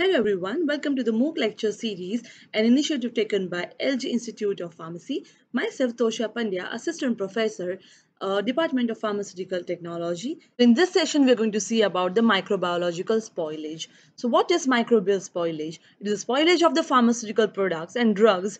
Hello everyone, welcome to the MOOC lecture series, an initiative taken by LG Institute of Pharmacy. Myself, Tosha Pandya, Assistant Professor, Department of Pharmaceutical Technology. In this session, we're going to see about the microbiological spoilage. So what is microbial spoilage? It is the spoilage of the pharmaceutical products and drugs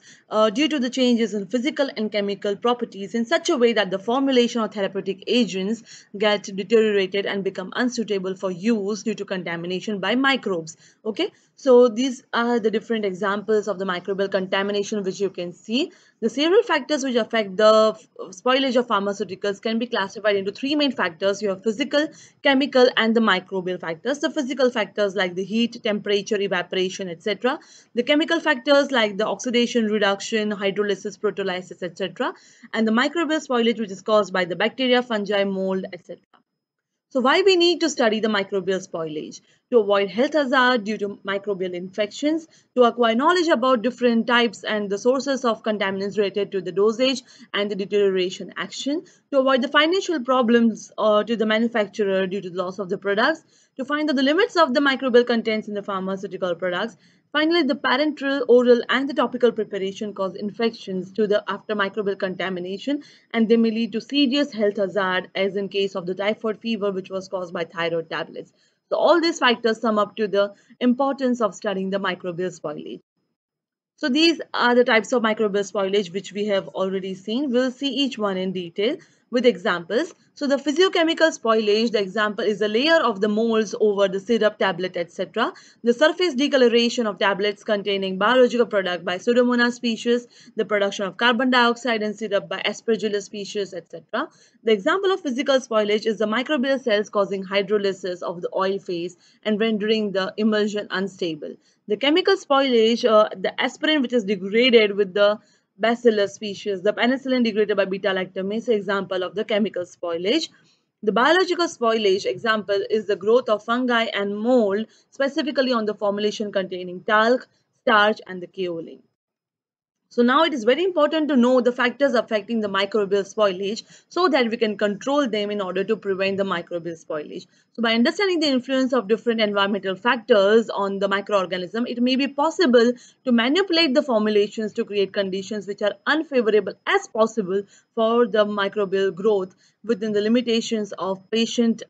due to the changes in physical and chemical properties in such a way that the formulation of therapeutic agents get deteriorated and become unsuitable for use due to contamination by microbes. Okay, so these are the different examples of the microbial contamination which you can see. The several factors which affect the spoilage of pharmaceuticals can be classified into three main factors. You have physical, chemical, and the microbial factors. The physical factors like the heat, temperature, evaporation, etc. The chemical factors like the oxidation, reduction, hydrolysis, proteolysis, etc. And the microbial spoilage which is caused by the bacteria, fungi, mold, etc. So why we need to study the microbial spoilage? To avoid health hazard due to microbial infections, to acquire knowledge about different types and the sources of contaminants related to the dosage and the deterioration action, to avoid the financial problems to the manufacturer due to the loss of the products, to find out the limits of the microbial contents in the pharmaceutical products. Finally, the parenteral, oral, and the topical preparation cause infections to the after microbial contamination, and they may lead to serious health hazard, as in case of the typhoid fever, which was caused by thyroid tablets. So all these factors sum up to the importance of studying the microbial spoilage. So these are the types of microbial spoilage which we have already seen. We'll see each one in detail with examples. So the physiochemical spoilage, the example is a layer of the molds over the syrup, tablet, etc. The surface decoloration of tablets containing biological product by Pseudomonas species, the production of carbon dioxide in syrup by Aspergillus species, etc. The example of physical spoilage is the microbial cells causing hydrolysis of the oil phase and rendering the emulsion unstable. The chemical spoilage, the aspirin which is degraded with the Bacillus species, the penicillin degraded by beta-lactamase, example of the chemical spoilage. The biological spoilage example is the growth of fungi and mold, specifically on the formulation containing talc, starch, and the kaolin. So now it is very important to know the factors affecting the microbial spoilage so that we can control them in order to prevent the microbial spoilage. So by understanding the influence of different environmental factors on the microorganism, it may be possible to manipulate the formulations to create conditions which are unfavorable as possible for the microbial growth within the limitations of patient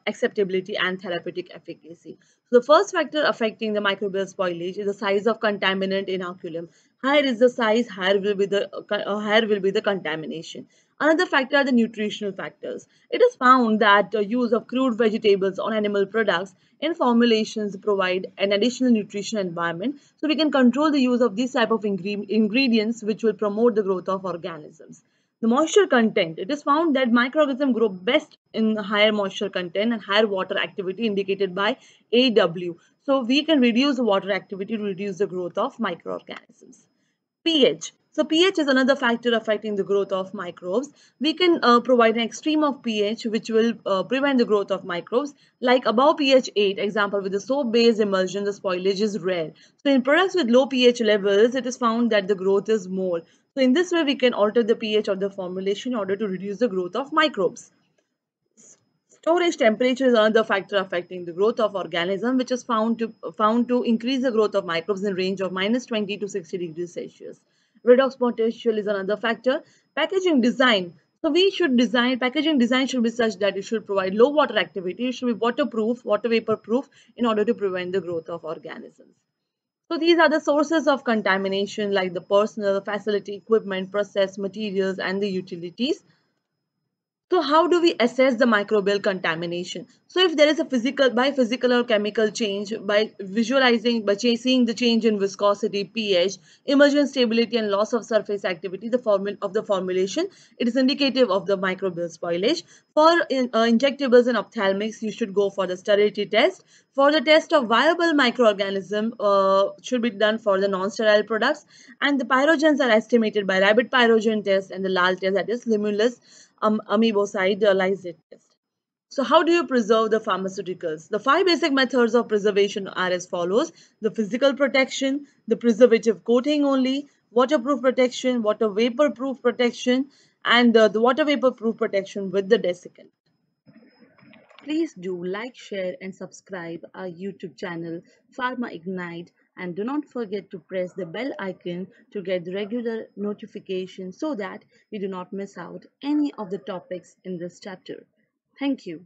acceptability and therapeutic efficacy. So the first factor affecting the microbial spoilage is the size of contaminant inoculum. Higher is the size, higher will be the contamination. Another factor are the nutritional factors. It is found that the use of crude vegetables on animal products in formulations provide an additional nutrition environment, so we can control the use of these type of ingredients which will promote the growth of organisms. The moisture content. It is found that microorganisms grow best in higher moisture content and higher water activity indicated by AW. So we can reduce the water activity to reduce the growth of microorganisms. pH. So pH is another factor affecting the growth of microbes. We can provide an extreme of pH which will prevent the growth of microbes. Like above pH 8, example with the soap-based emulsion, the spoilage is rare. So in products with low pH levels, it is found that the growth is more. So in this way, we can alter the pH of the formulation in order to reduce the growth of microbes. Storage temperature is another factor affecting the growth of organism, which is found to increase the growth of microbes in range of -20 to 60 degrees Celsius. Redox potential is another factor. Packaging design. So we should design packaging design should be such that it should provide low water activity. It should be waterproof, water vapor proof, in order to prevent the growth of organisms. So these are the sources of contamination like the personal, facility, equipment, process, materials, and the utilities. So how do we assess the microbial contamination? So if there is a physical or chemical change, by visualizing, by seeing the change in viscosity, pH, emulsion stability, and loss of surface activity, the formulation, it is indicative of the microbial spoilage. For injectables and ophthalmics, you should go for the sterility test. For the test of viable microorganism, should be done for the non-sterile products, and the pyrogens are estimated by rapid pyrogen test and the LAL test, that is Limulus amoebicide lysate test. So how do you preserve the pharmaceuticals? The five basic methods of preservation are as follows: the physical protection, the preservative coating only, waterproof protection, water vapor proof protection, and the water vapor proof protection with the desiccant. Please do like, share, and subscribe our YouTube channel Pharma Ignite, and do not forget to press the bell icon to get the regular notifications so that you do not miss out any of the topics in this chapter. Thank you.